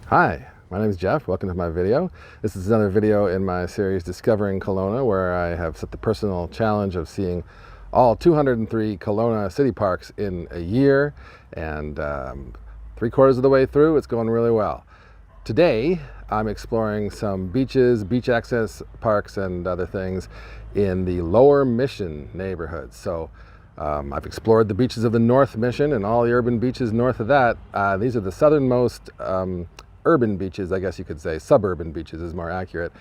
Hi, my name is Jeff. Welcome to my video. This is another video in my series Discovering Kelowna, where I have set the personal challenge of seeing all 203 Kelowna city parks in a year, and 3/4 of the way through, it's going really well. Today, I'm exploring some beaches, beach access parks, and other things in the Lower Mission neighborhood. So I've explored the beaches of the North Mission and all the urban beaches north of that. These are the southernmost urban beaches, I guess you could say. Suburban beaches is more accurate,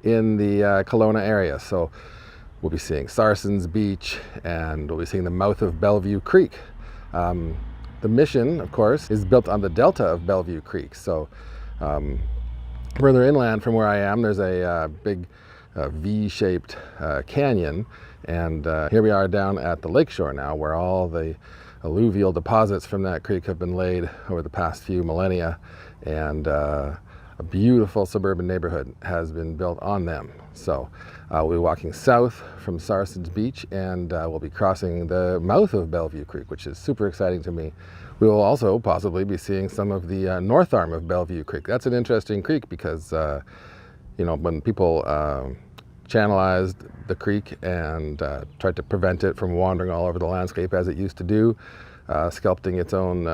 in the Kelowna area. So we'll be seeing Sarsons Beach, and we'll be seeing the mouth of Bellevue Creek. The Mission, of course, is built on the delta of Bellevue Creek. So further inland from where I am, there's a big V-shaped canyon, and here we are down at the lakeshore now, where all the alluvial deposits from that creek have been laid over the past few millennia, and a beautiful suburban neighborhood has been built on them. So we'll be walking south from Sarsons Beach, and we'll be crossing the mouth of Bellevue Creek, which is super exciting to me. We will also possibly be seeing some of the north arm of Bellevue Creek. That's an interesting creek because you know, when people channelized the creek and tried to prevent it from wandering all over the landscape as it used to do, sculpting its own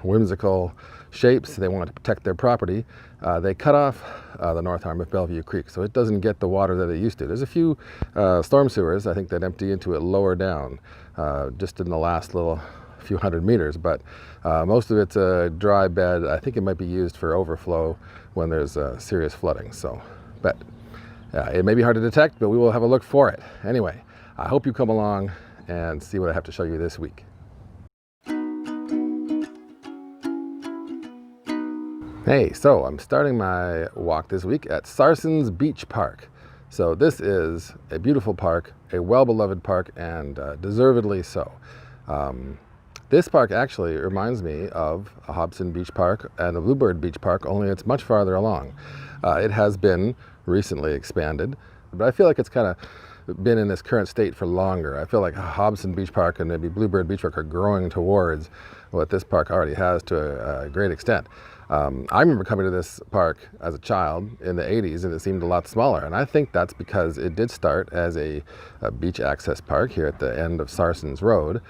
whimsical shapes. They wanted to protect their property. They cut off the north arm of Bellevue Creek, so it doesn't get the water that it used to. There's a few storm sewers, I think, that empty into it lower down, just in the last little few hundred meters, but most of it's a dry bed. I think it might be used for overflow when there's serious flooding. So, but it may be hard to detect, but we will have a look for it. Anyway, I hope you come along and see what I have to show you this week. Hey, so I'm starting my walk this week at Sarsons Beach Park. So this is a beautiful park, a well-beloved park, and deservedly so. This park actually reminds me of a Hobson Beach Park and a Bluebird Beach Park, only it's much farther along. It has been recently expanded, but I feel like it's kind of been in this current state for longer. I feel like Hobson Beach Park and maybe Bluebird Beach Park are growing towards what this park already has to a great extent. I remember coming to this park as a child in the 80s, and it seemed a lot smaller, and I think that's because it did start as a beach access park here at the end of Sarsons Road.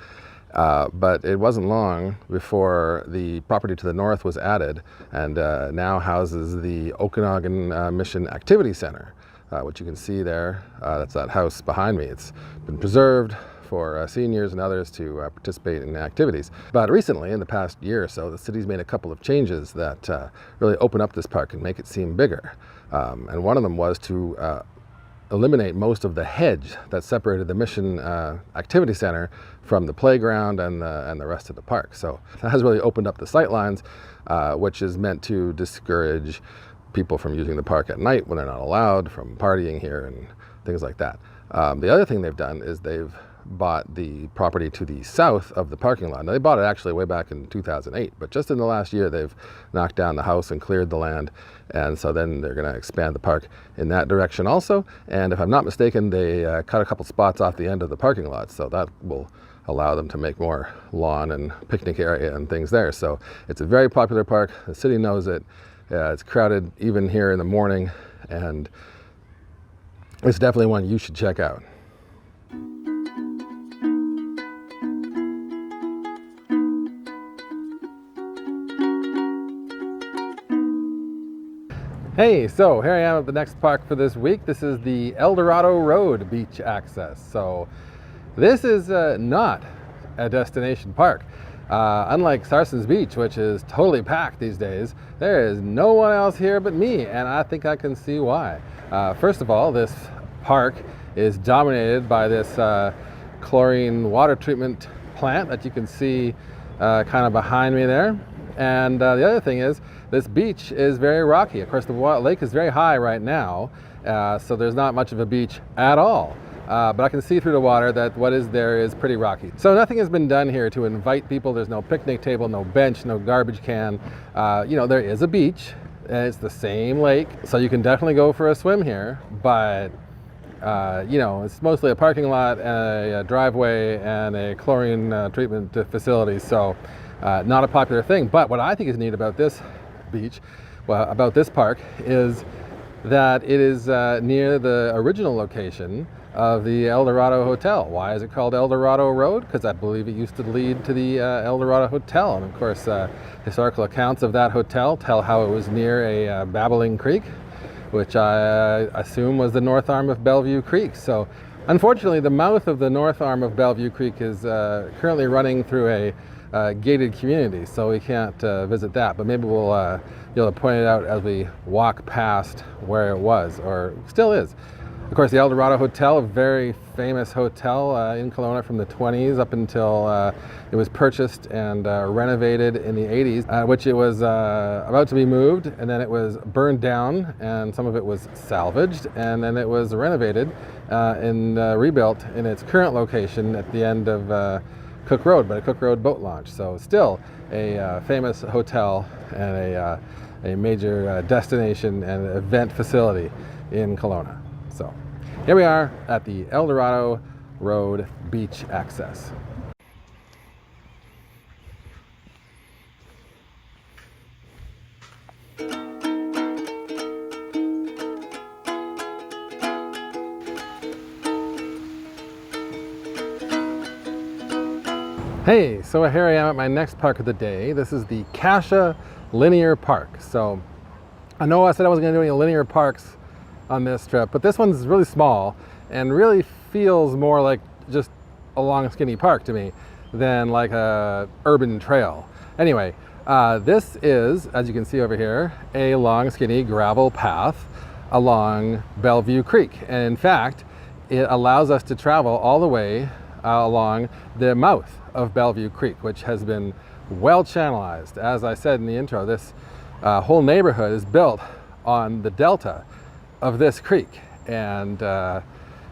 But it wasn't long before the property to the north was added, and now houses the Okanagan Mission Activity Center, which you can see there. That's that house behind me. It's been preserved for seniors and others to participate in activities. But recently, in the past year or so, the city's made a couple of changes that really open up this park and make it seem bigger. And one of them was to eliminate most of the hedge that separated the Mission Activity Center from the playground and the rest of the park. So that has really opened up the sightlines, which is meant to discourage people from using the park at night when they're not allowed, from partying here and things like that. The other thing they've done is they've bought the property to the south of the parking lot. Now, they bought it actually way back in 2008, but just in the last year they've knocked down the house and cleared the land, and so then they're going to expand the park in that direction also. And if I'm not mistaken, they cut a couple spots off the end of the parking lot, so that will allow them to make more lawn and picnic area and things there. So it's a very popular park. The city knows it. It's crowded even here in the morning, and it's definitely one you should check out. Hey, so here I am at the next park for this week. This is the Eldorado Road beach access. So this is not a destination park. Unlike Sarsons Beach, which is totally packed these days, there is no one else here but me, and I think I can see why. First of all, this park is dominated by this chlorine water treatment plant that you can see kind of behind me there. And the other thing is, this beach is very rocky. Of course, the lake is very high right now, so there's not much of a beach at all. But I can see through the water that what is there is pretty rocky. So nothing has been done here to invite people. There's no picnic table, no bench, no garbage can. You know, there is a beach, and it's the same lake, so you can definitely go for a swim here, but You know, it's mostly a parking lot and a driveway and a chlorine treatment facility, so not a popular thing. But what I think is neat about this beach, well, about this park, is that it is near the original location of the Eldorado Hotel. Why is it called Eldorado Road? Because I believe it used to lead to the Eldorado Hotel. And of course, historical accounts of that hotel tell how it was near a babbling creek, which I assume was the north arm of Bellevue Creek. So unfortunately, the mouth of the north arm of Bellevue Creek is currently running through a gated community, so we can't visit that. But maybe we'll be able to point it out as we walk past where it was, or still is. Of course, the Eldorado Hotel, a very famous hotel in Kelowna from the 20s up until it was purchased and renovated in the 80s, which it was about to be moved, and then it was burned down, and some of it was salvaged, and then it was renovated and rebuilt in its current location at the end of Cook Road, by a Cook Road boat launch. So still a famous hotel and a major destination and event facility in Kelowna. So here we are at the Eldorado Road Beach Access. Hey, so here I am at my next park of the day. This is the Cascia Linear Park. So I know I said I wasn't going to do any linear parks on this trip, but this one's really small and really feels more like just a long skinny park to me than like a urban trail. Anyway, this is, as you can see over here, a long skinny gravel path along Bellevue Creek, and in fact it allows us to travel all the way along the mouth of Bellevue Creek, which has been well channelized. As I said in the intro, this whole neighborhood is built on the delta of this creek, and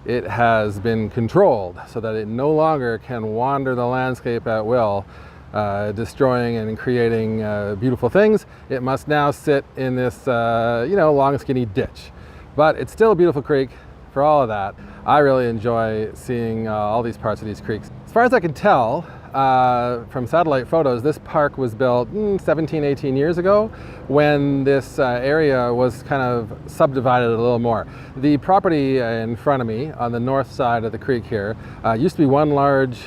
it has been controlled so that it no longer can wander the landscape at will, destroying and creating beautiful things. It must now sit in this long skinny ditch, but it's still a beautiful creek. For all of that, I really enjoy seeing all these parts of these creeks. As far as I can tell from satellite photos, this park was built 17, 18 years ago, when this area was kind of subdivided a little more. The property in front of me on the north side of the creek here used to be one large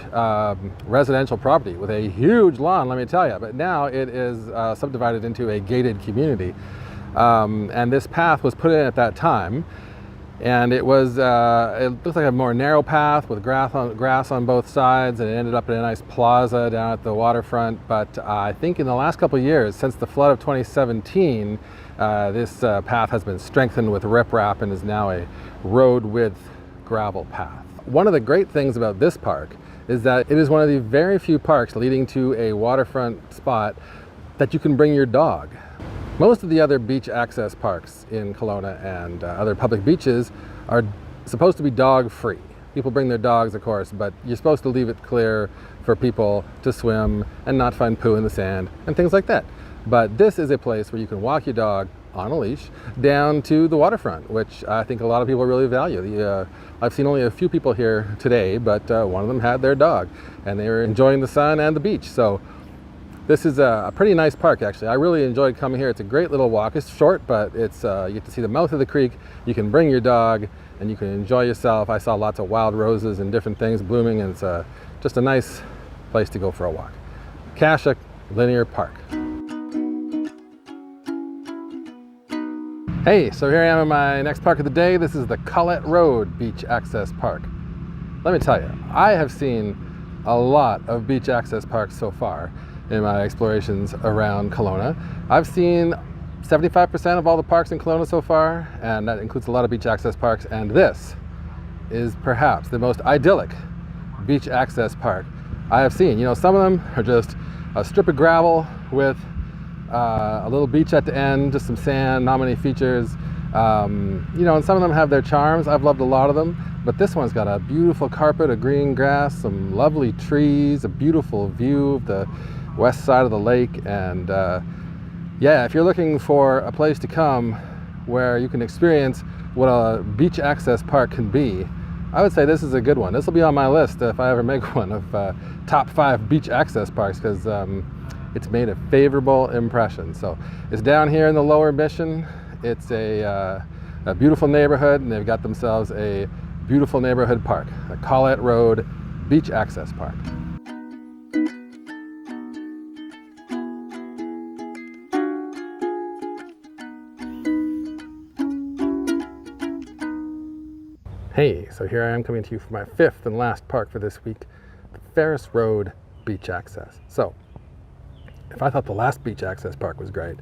residential property with a huge lawn, let me tell you, but now it is subdivided into a gated community. And this path was put in at that time. And it was, it looked like a more narrow path with grass on both sides, and it ended up in a nice plaza down at the waterfront. But I think in the last couple of years, since the flood of 2017, this path has been strengthened with riprap and is now a road width gravel path. One of the great things about this park is that it is one of the very few parks leading to a waterfront spot that you can bring your dog. Most of the other beach access parks in Kelowna and other public beaches are supposed to be dog free. People bring their dogs, of course, but you're supposed to leave it clear for people to swim and not find poo in the sand and things like that. But this is a place where you can walk your dog on a leash down to the waterfront, which I think a lot of people really value. I've seen only a few people here today, but one of them had their dog and they were enjoying the sun and the beach. So this is a pretty nice park, actually. I really enjoyed coming here. It's a great little walk. It's short, but it's you get to see the mouth of the creek. You can bring your dog and you can enjoy yourself. I saw lots of wild roses and different things blooming, and it's just a nice place to go for a walk. Cascia Linear Park. Hey, so here I am in my next park of the day. This is the Collett Road Beach Access Park. Let me tell you, I have seen a lot of beach access parks so far in my explorations around Kelowna. I've seen 75% of all the parks in Kelowna so far, and that includes a lot of beach access parks, and this is perhaps the most idyllic beach access park I have seen. You know, some of them are just a strip of gravel with a little beach at the end, just some sand, not many features. You know, and some of them have their charms. I've loved a lot of them, but this one's got a beautiful carpet of green grass, some lovely trees, a beautiful view of the west side of the lake, and yeah, if you're looking for a place to come where you can experience what a beach access park can be, I would say this is a good one. This will be on my list if I ever make one of top 5 beach access parks, because it's made a favorable impression. So it's down here in the Lower Mission. It's a beautiful neighborhood, and they've got themselves a beautiful neighborhood park, a Collett Road Beach Access Park. Hey, so here I am coming to you for my 5th and last park for this week, the Farris Road Beach Access. So, if I thought the last beach access park was great,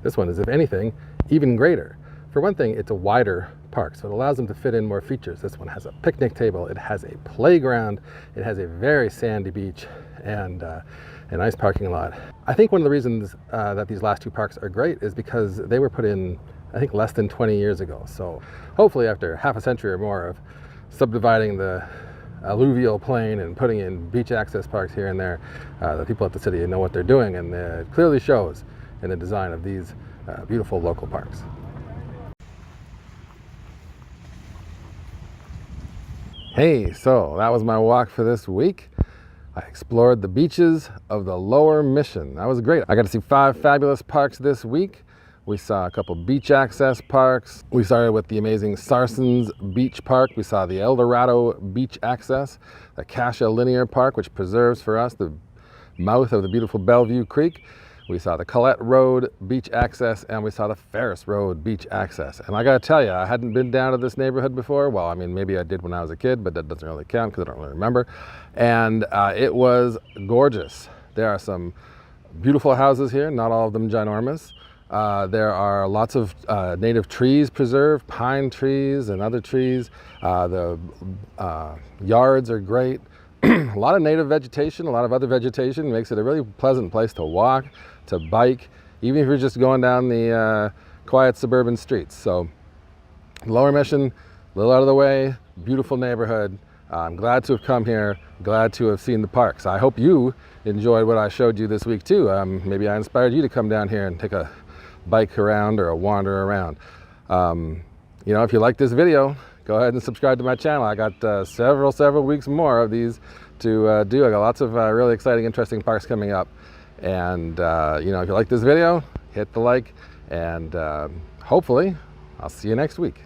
this one is, if anything, even greater. For one thing, it's a wider park, so it allows them to fit in more features. This one has a picnic table, it has a playground, it has a very sandy beach, and a nice parking lot. I think one of the reasons that these last 2 parks are great is because they were put in, I think, less than 20 years ago. So hopefully after half a century or more of subdividing the alluvial plain and putting in beach access parks here and there, the people at the city know what they're doing, and it clearly shows in the design of these beautiful local parks. Hey, so that was my walk for this week. I explored the beaches of the Lower Mission. That was great. I got to see 5 fabulous parks this week. We saw a couple beach access parks. We started with the amazing Sarsons Beach Park. We saw the Eldorado Beach Access, the Cascia Linear Park, which preserves for us the mouth of the beautiful Bellevue Creek. We saw the Collett Road Beach Access, and we saw the Farris Road Beach Access. And I gotta tell you, I hadn't been down to this neighborhood before. Well, I mean, maybe I did when I was a kid, but that doesn't really count because I don't really remember. And it was gorgeous. There are some beautiful houses here, not all of them ginormous. There are lots of native trees preserved, pine trees and other trees. The yards are great. A lot of native vegetation, a lot of other vegetation makes it a really pleasant place to walk, to bike, even if you're just going down the quiet suburban streets. So Lower Mission, a little out of the way, beautiful neighborhood. I'm glad to have come here, glad to have seen the parks. I hope you enjoyed what I showed you this week too. Maybe I inspired you to come down here and take a bike around or a wander around. You know, if you like this video, go ahead and subscribe to my channel. I got several weeks more of these to do. I got lots of really exciting, interesting parks coming up. And you know, if you like this video, hit the like, and hopefully I'll see you next week.